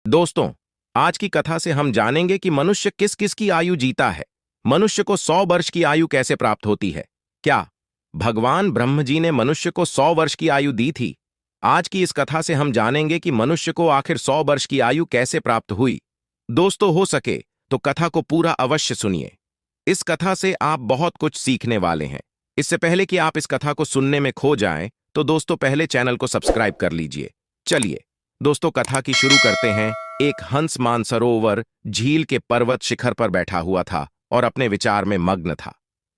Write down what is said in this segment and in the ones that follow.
दोस्तों, आज की कथा से हम जानेंगे कि मनुष्य किस किस की आयु जीता है। मनुष्य को 100 वर्ष की आयु कैसे प्राप्त होती है? क्या भगवान ब्रह्म जी ने मनुष्य को 100 वर्ष की आयु दी थी? आज की इस कथा से हम जानेंगे कि मनुष्य को आखिर 100 वर्ष की आयु कैसे प्राप्त हुई। दोस्तों, हो सके तो कथा को पूरा अवश्य सुनिए। इस कथा से आप बहुत कुछ सीखने वाले हैं। इससे पहले कि आप इस कथा को सुनने में खो जाएं, तो दोस्तों पहले चैनल को सब्सक्राइब कर लीजिए। चलिए दोस्तों, कथा की शुरू करते हैं। एक हंस मानसरोवर झील के पर्वत शिखर पर बैठा हुआ था और अपने विचार में मग्न था।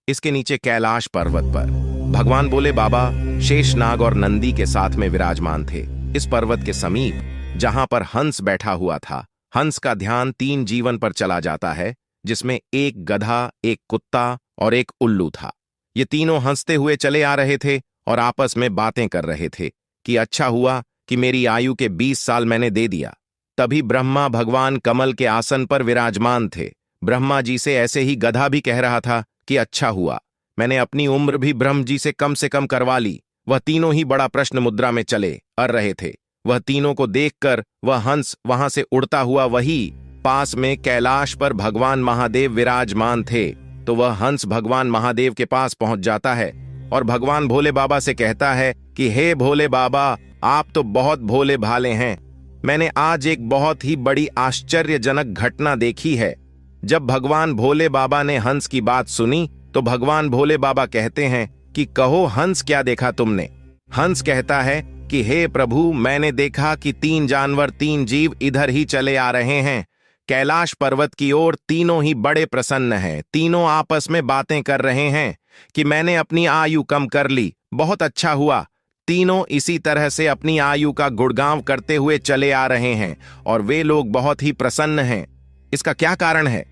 इसके नीचे कैलाश पर्वत पर भगवान भोले बाबा शेषनाग और नंदी के साथ में विराजमान थे। इस पर्वत के समीप जहां पर हंस बैठा हुआ था, हंस का ध्यान 3 जीवन पर चला जाता है, जिसमें एक गधा, एक कुत्ता और एक उल्लू था। ये तीनों हंसते हुए चले आ रहे थे और आपस में बातें कर रहे थे कि अच्छा हुआ कि मेरी आयु के 20 साल मैंने दे दिया। तभी ब्रह्मा भगवान कमल के आसन पर विराजमान थे। ब्रह्मा जी से ऐसे ही गधा भी कह रहा था कि अच्छा हुआ मैंने अपनी उम्र भी ब्रह्म जी से कम करवा ली। वह तीनों ही बड़ा प्रश्न मुद्रा में चले अर रहे थे। वह तीनों को देखकर वह हंस वहां से उड़ता हुआ वही पास में कैलाश पर भगवान महादेव विराजमान थे, तो वह हंस भगवान महादेव के पास पहुंच जाता है और भगवान भोले बाबा से कहता है कि हे भोले बाबा, आप तो बहुत भोले भाले हैं। मैंने आज एक बहुत ही बड़ी आश्चर्यजनक घटना देखी है। जब भगवान भोले बाबा ने हंस की बात सुनी तो भगवान भोले बाबा कहते हैं कि कहो हंस, क्या देखा तुमने? हंस कहता है कि हे प्रभु, मैंने देखा कि 3 जानवर, 3 जीव इधर ही चले आ रहे हैं कैलाश पर्वत की ओर। तीनों ही बड़े प्रसन्न हैं। तीनों आपस में बातें कर रहे हैं कि मैंने अपनी आयु कम कर ली, बहुत अच्छा हुआ। तीनों इसी तरह से अपनी आयु का गुणगान करते हुए चले आ रहे हैं और वे लोग बहुत ही प्रसन्न हैं। इसका क्या कारण है?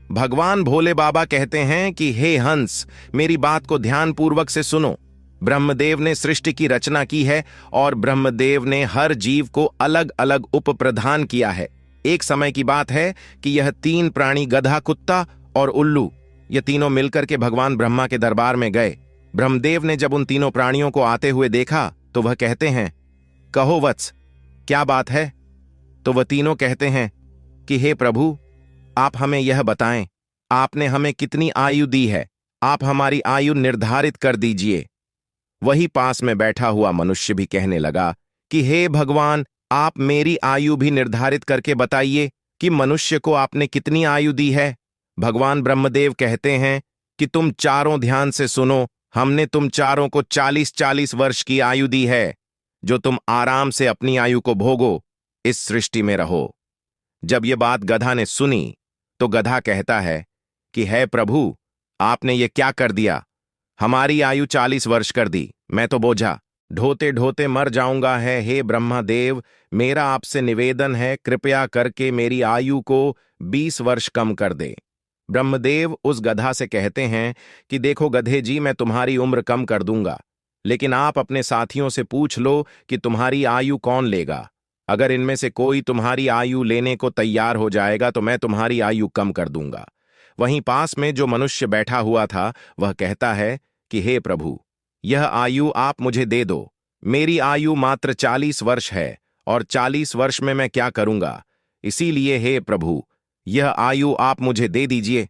भगवान भोले बाबा कहते हैं कि हे हंस, मेरी बात को ध्यानपूर्वक से सुनो। ब्रह्मदेव ने सृष्टि की रचना की है और ब्रह्मदेव ने हर जीव को अलग अलग उपप्रधान किया है। एक समय की बात है कि यह 3 प्राणी, गधा, कुत्ता और उल्लू, ये तीनों मिलकर के भगवान ब्रह्मा के दरबार में गए। ब्रह्मदेव ने जब उन तीनों प्राणियों को आते हुए देखा तो वह कहते हैं, कहो वत्स, क्या बात है? तो वह तीनों कहते हैं कि हे प्रभु, आप हमें यह बताएं, आपने हमें कितनी आयु दी है? आप हमारी आयु निर्धारित कर दीजिए। वही पास में बैठा हुआ मनुष्य भी कहने लगा कि हे भगवान, आप मेरी आयु भी निर्धारित करके बताइए कि मनुष्य को आपने कितनी आयु दी है। भगवान ब्रह्मदेव कहते हैं कि तुम चारों ध्यान से सुनो, हमने तुम चारों को 40-40 वर्ष की आयु दी है, जो तुम आराम से अपनी आयु को भोगो, इस सृष्टि में रहो। जब यह बात गधा ने सुनी तो गधा कहता है कि हे प्रभु, आपने ये क्या कर दिया? हमारी आयु 40 वर्ष कर दी। मैं तो बोझा ढोते ढोते मर जाऊंगा है। हे ब्रह्मदेव, मेरा आपसे निवेदन है, कृपया करके मेरी आयु को 20 वर्ष कम कर दे। ब्रह्मदेव उस गधा से कहते हैं कि देखो गधे जी, मैं तुम्हारी उम्र कम कर दूंगा, लेकिन आप अपने साथियों से पूछ लो कि तुम्हारी आयु कौन लेगा। अगर इनमें से कोई तुम्हारी आयु लेने को तैयार हो जाएगा तो मैं तुम्हारी आयु कम कर दूंगा। वहीं पास में जो मनुष्य बैठा हुआ था वह कहता है कि हे प्रभु, यह आयु आप मुझे दे दो। मेरी आयु मात्र 40 वर्ष है और 40 वर्ष में मैं क्या करूंगा? इसीलिए हे प्रभु, यह आयु आप मुझे दे दीजिए।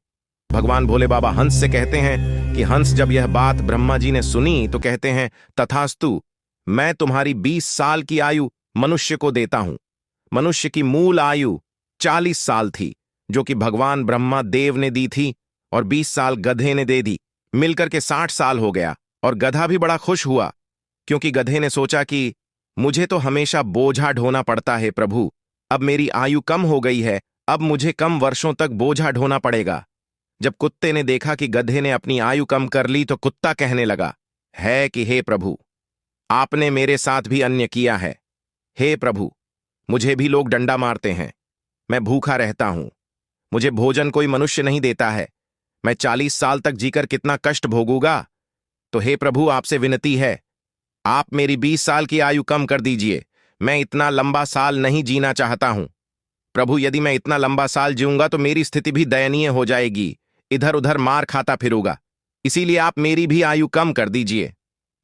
भगवान भोले बाबा हंस से कहते हैं कि हंस, जब यह बात ब्रह्मा जी ने सुनी तो कहते हैं, तथास्तु, मैं तुम्हारी 20 साल की आयु मनुष्य को देता हूं। मनुष्य की मूल आयु 40 साल थी, जो कि भगवान ब्रह्मा देव ने दी थी, और 20 साल गधे ने दे दी। मिलकर के 60 साल हो गया और गधा भी बड़ा खुश हुआ, क्योंकि गधे ने सोचा कि मुझे तो हमेशा बोझा ढोना पड़ता है प्रभु, अब मेरी आयु कम हो गई है, अब मुझे कम वर्षों तक बोझा ढोना पड़ेगा। जब कुत्ते ने देखा कि गधे ने अपनी आयु कम कर ली तो कुत्ता कहने लगा है कि हे प्रभु, आपने मेरे साथ भी अन्य किया है। हे प्रभु, मुझे भी लोग डंडा मारते हैं, मैं भूखा रहता हूं, मुझे भोजन कोई मनुष्य नहीं देता है, मैं 40 साल तक जीकर कितना कष्ट भोगूंगा। तो हे प्रभु, आपसे विनती है, आप मेरी 20 साल की आयु कम कर दीजिए। मैं इतना लंबा साल नहीं जीना चाहता हूं। प्रभु, यदि मैं इतना लंबा साल जीऊंगा तो मेरी स्थिति भी दयनीय हो जाएगी, इधर उधर मार खाता फिरूंगा, इसीलिए आप मेरी भी आयु कम कर दीजिए।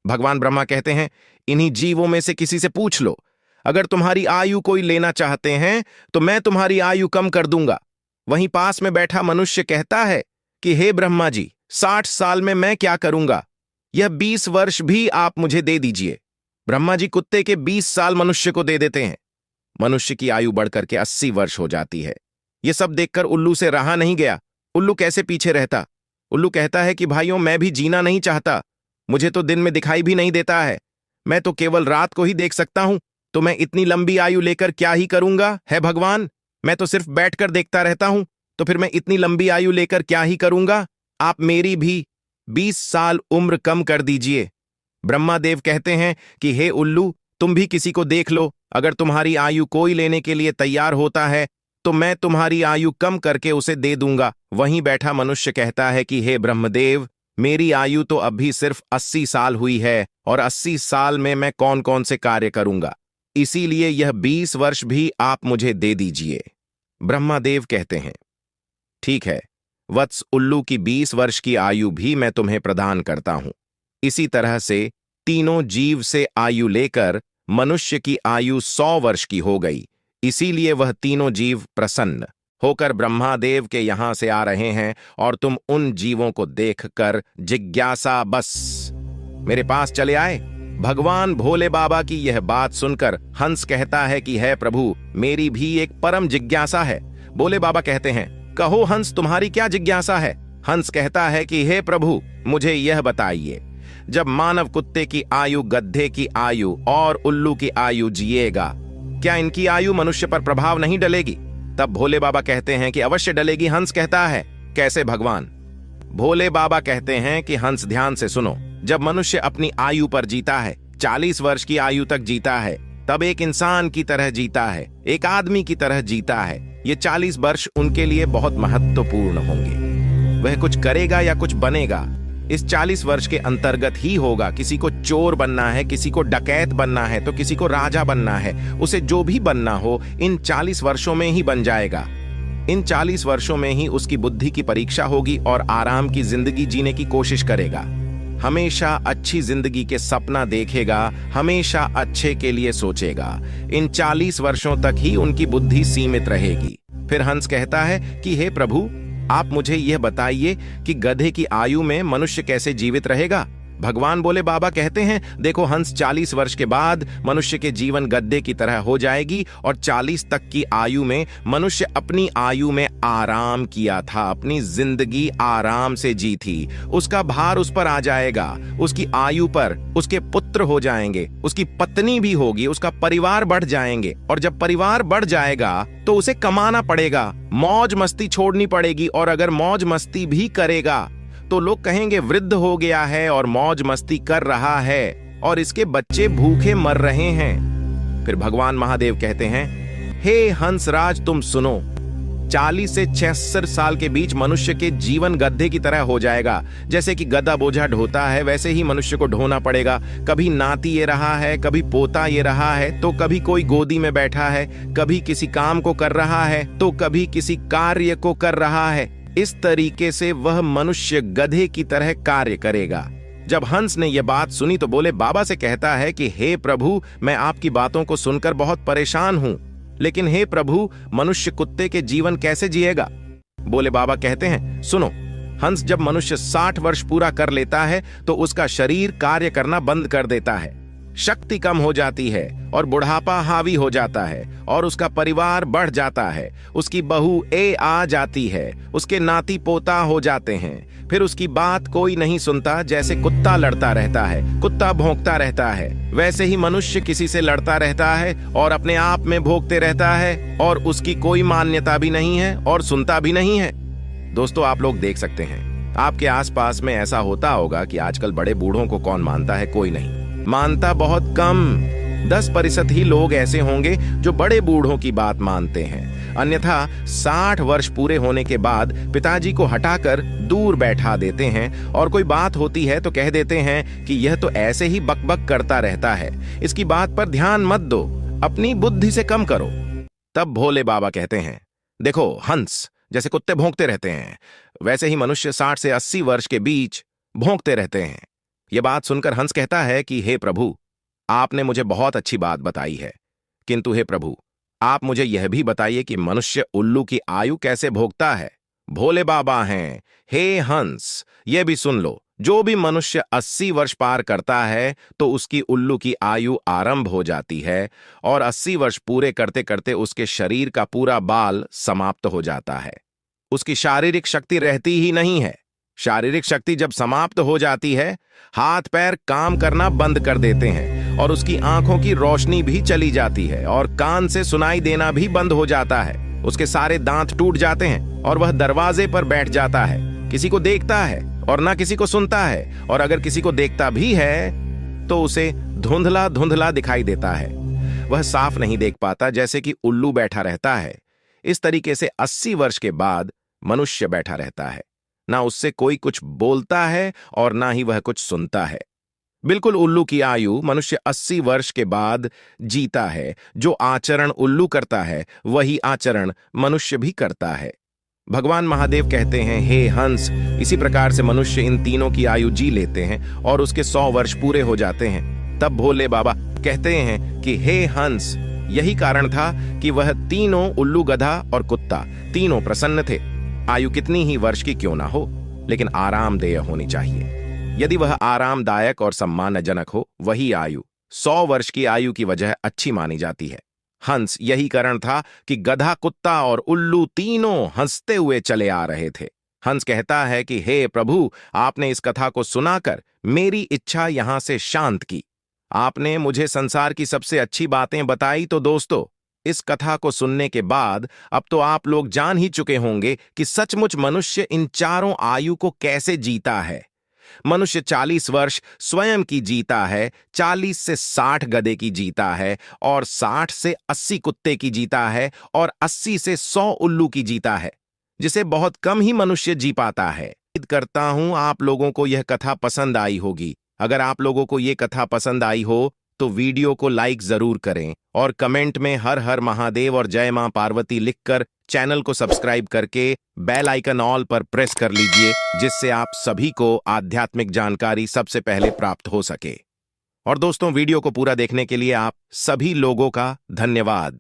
भगवान ब्रह्मा कहते हैं, इन्हीं जीवों में से किसी से पूछ लो, अगर तुम्हारी आयु कोई लेना चाहते हैं तो मैं तुम्हारी आयु कम कर दूंगा। वहीं पास में बैठा मनुष्य कहता है कि हे ब्रह्मा जी, 60 साल में मैं क्या करूंगा? यह 20 वर्ष भी आप मुझे दे दीजिए। ब्रह्मा जी कुत्ते के 20 साल मनुष्य को दे देते हैं। मनुष्य की आयु बढ़कर के 80 वर्ष हो जाती है। यह सब देखकर उल्लू से रहा नहीं गया। उल्लू कैसे पीछे रहता? उल्लू कहता है कि भाइयों, मैं भी जीना नहीं चाहता। मुझे तो दिन में दिखाई भी नहीं देता है। मैं तो केवल रात को ही देख सकता हूं। तो मैं इतनी लंबी आयु लेकर क्या ही करूंगा? है भगवान, मैं तो सिर्फ बैठकर देखता रहता हूं। तो फिर मैं इतनी लंबी आयु लेकर क्या ही करूंगा? आप मेरी भी 20 साल उम्र कम कर दीजिए। ब्रह्मा देव कहते हैं कि हे उल्लू, तुम भी किसी को देख लो। अगर तुम्हारी आयु कोई लेने के लिए तैयार होता है तो मैं तुम्हारी आयु कम करके उसे दे दूंगा। वहीं बैठा मनुष्य कहता है कि हे ब्रह्मदेव, मेरी आयु तो अभी सिर्फ 80 साल हुई है और 80 साल में मैं कौन कौन से कार्य करूंगा, इसीलिए यह 20 वर्ष भी आप मुझे दे दीजिए। ब्रह्मादेव कहते हैं, ठीक है वत्स, उल्लू की 20 वर्ष की आयु भी मैं तुम्हें प्रदान करता हूं। इसी तरह से तीनों जीव से आयु लेकर मनुष्य की आयु 100 वर्ष की हो गई। इसीलिए वह तीनों जीव प्रसन्न होकर ब्रह्मादेव के यहां से आ रहे हैं और तुम उन जीवों को देखकर जिज्ञासा बस मेरे पास चले आए। भगवान भोले बाबा की यह बात सुनकर हंस कहता है कि है प्रभु, मेरी भी एक परम जिज्ञासा है। भोले बाबा कहते हैं, कहो हंस, तुम्हारी क्या जिज्ञासा है? हंस कहता है कि हे प्रभु, मुझे यह बताइए, जब मानव कुत्ते की आयु, गधे की आयु और उल्लू की आयु जिएगा, क्या इनकी आयु मनुष्य पर प्रभाव नहीं डलेगी? तब भोले बाबा कहते हैं कि अवश्य डलेगी। हंस कहता है, कैसे भगवान? भोले बाबा कहते हैं कि हंस, ध्यान से सुनो। जब मनुष्य अपनी आयु पर जीता है, 40 वर्ष की आयु तक जीता है, तब एक इंसान की तरह जीता है, एक आदमी की तरह जीता है। ये 40 वर्ष उनके लिए बहुत महत्वपूर्ण होंगे। वह कुछ करेगा या कुछ बनेगा, इस 40 वर्ष के अंतर्गत ही होगा। किसी को चोर बनना है, किसी को डकैत बनना है, तो किसी को राजा बनना है। उसे जो भी बनना हो इन 40 वर्षों में ही बन जाएगा। इन 40 वर्षों में ही उसकी बुद्धि की परीक्षा होगी और आराम की जिंदगी जीने की कोशिश करेगा। हमेशा अच्छी जिंदगी के सपना देखेगा, हमेशा अच्छे के लिए सोचेगा। इन 40 वर्षों तक ही उनकी बुद्धि सीमित रहेगी। फिर हंस कहता है कि हे प्रभु, आप मुझे यह बताइए कि गधे की आयु में मनुष्य कैसे जीवित रहेगा? भगवान भोले बाबा कहते हैं, देखो हंस, 40 वर्ष के बाद मनुष्य के जीवन गधे की तरह हो जाएगी और 40 तक की आयु में मनुष्य अपनी आयु में आराम किया था, अपनी जिंदगी आराम से जी थी। उसका भार उस पर आ जाएगा, उसकी आयु पर उसके पुत्र हो जाएंगे, उसकी पत्नी भी होगी, उसका परिवार बढ़ जाएंगे। और जब परिवार बढ़ जाएगा तो उसे कमाना पड़ेगा, मौज मस्ती छोड़नी पड़ेगी। और अगर मौज मस्ती भी करेगा तो लोग कहेंगे वृद्ध हो गया है और मौज मस्ती कर रहा है और इसके बच्चे भूखे मर रहे हैं। फिर भगवान महादेव कहते हैं, हे हंसराज, तुम सुनो, 40 से 76 साल के बीच मनुष्य के जीवन गधे की तरह हो जाएगा। जैसे कि गधा बोझा ढोता है, वैसे ही मनुष्य को ढोना पड़ेगा। कभी नाती ये रहा है, कभी पोता ये रहा है, तो कभी कोई गोदी में बैठा है, कभी किसी काम को कर रहा है, तो कभी किसी कार्य को कर रहा है। इस तरीके से वह मनुष्य गधे की तरह कार्य करेगा। जब हंस ने यह बात सुनी तो भोले बाबा से कहता है कि हे प्रभु, मैं आपकी बातों को सुनकर बहुत परेशान हूं, लेकिन हे प्रभु, मनुष्य कुत्ते के जीवन कैसे जिएगा? भोले बाबा कहते हैं, सुनो हंस, जब मनुष्य 60 वर्ष पूरा कर लेता है तो उसका शरीर कार्य करना बंद कर देता है, शक्ति कम हो जाती है और बुढ़ापा हावी हो जाता है और उसका परिवार बढ़ जाता है, उसकी बहू आ जाती है, उसके नाती पोता हो जाते हैं। फिर उसकी बात कोई नहीं सुनता। जैसे कुत्ता लड़ता रहता है, कुत्ता भौंकता रहता है, वैसे ही मनुष्य किसी से लड़ता रहता है और अपने आप में भोंकते रहता है और उसकी कोई मान्यता भी नहीं है और सुनता भी नहीं है। दोस्तों, आप लोग देख सकते हैं, आपके आसपास में ऐसा होता होगा कि आजकल बड़े बूढ़ों को कौन मानता है? कोई नहीं मानता, बहुत कम, 10% ही लोग ऐसे होंगे जो बड़े बूढ़ों की बात मानते हैं। अन्यथा 60 वर्ष पूरे होने के बाद पिताजी को हटाकर दूर बैठा देते हैं और कोई बात होती है तो कह देते हैं कि यह तो ऐसे ही बकबक करता रहता है, इसकी बात पर ध्यान मत दो, अपनी बुद्धि से कम करो। तब भोले बाबा कहते हैं, देखो हंस, जैसे कुत्ते भौंकते रहते हैं, वैसे ही मनुष्य 60 से 80 वर्ष के बीच भौंकते रहते हैं। यह बात सुनकर हंस कहता है कि हे प्रभु, आपने मुझे बहुत अच्छी बात बताई है। किंतु हे प्रभु, आप मुझे यह भी बताइए कि मनुष्य उल्लू की आयु कैसे भोगता है। भोले बाबा हैं, हे हंस, ये भी सुन लो, जो भी मनुष्य 80 वर्ष पार करता है तो उसकी उल्लू की आयु आरंभ हो जाती है और 80 वर्ष पूरे करते करते उसके शरीर का पूरा बाल समाप्त हो जाता है। उसकी शारीरिक शक्ति रहती ही नहीं है। शारीरिक शक्ति जब समाप्त हो जाती है, हाथ पैर काम करना बंद कर देते हैं और उसकी आंखों की रोशनी भी चली जाती है और कान से सुनाई देना भी बंद हो जाता है। उसके सारे दांत टूट जाते हैं और वह दरवाजे पर बैठ जाता है। किसी को देखता है और ना किसी को सुनता है, और अगर किसी को देखता भी है तो उसे धुंधला धुंधला दिखाई देता है। वह साफ नहीं देख पाता, जैसे कि उल्लू बैठा रहता है। इस तरीके से 80 वर्ष के बाद मनुष्य बैठा रहता है। ना उससे कोई कुछ बोलता है और ना ही वह कुछ सुनता है। बिल्कुल उल्लू की आयु मनुष्य 80 वर्ष के बाद जीता है। जो आचरण उल्लू करता है वही आचरण मनुष्य भी करता है। भगवान महादेव कहते हैं, हे हंस, इसी प्रकार से मनुष्य इन तीनों की आयु जी लेते हैं और उसके 100 वर्ष पूरे हो जाते हैं। तब भोले बाबा कहते हैं कि हे हंस, यही कारण था कि वह तीनों, उल्लू, गधा और कुत्ता, तीनों प्रसन्न थे। आयु कितनी ही वर्ष की क्यों ना हो, लेकिन आरामदेय होनी चाहिए। यदि वह आरामदायक और सम्मानजनक हो, वही आयु 100 वर्ष की आयु की वजह अच्छी मानी जाती है। हंस, यही कारण था कि गधा, कुत्ता और उल्लू तीनों हंसते हुए चले आ रहे थे। हंस कहता है कि हे प्रभु, आपने इस कथा को सुनाकर मेरी इच्छा यहां से शांत की। आपने मुझे संसार की सबसे अच्छी बातें बताई। तो दोस्तों, इस कथा को सुनने के बाद अब तो आप लोग जान ही चुके होंगे कि सचमुच मनुष्य इन चारों आयु को कैसे जीता है। मनुष्य 40 वर्ष स्वयं की जीता है, 40 से 60 गधे की जीता है और 60 से 80 कुत्ते की जीता है और 80 से 100 उल्लू की जीता है, जिसे बहुत कम ही मनुष्य जी पाता है। उम्मीद करता हूं आप लोगों को यह कथा पसंद आई होगी। अगर आप लोगों को यह कथा पसंद आई हो तो वीडियो को लाइक जरूर करें और कमेंट में हर हर महादेव और जय मां पार्वती लिखकर चैनल को सब्सक्राइब करके बेल आइकन ऑल पर प्रेस कर लीजिए, जिससे आप सभी को आध्यात्मिक जानकारी सबसे पहले प्राप्त हो सके। और दोस्तों, वीडियो को पूरा देखने के लिए आप सभी लोगों का धन्यवाद।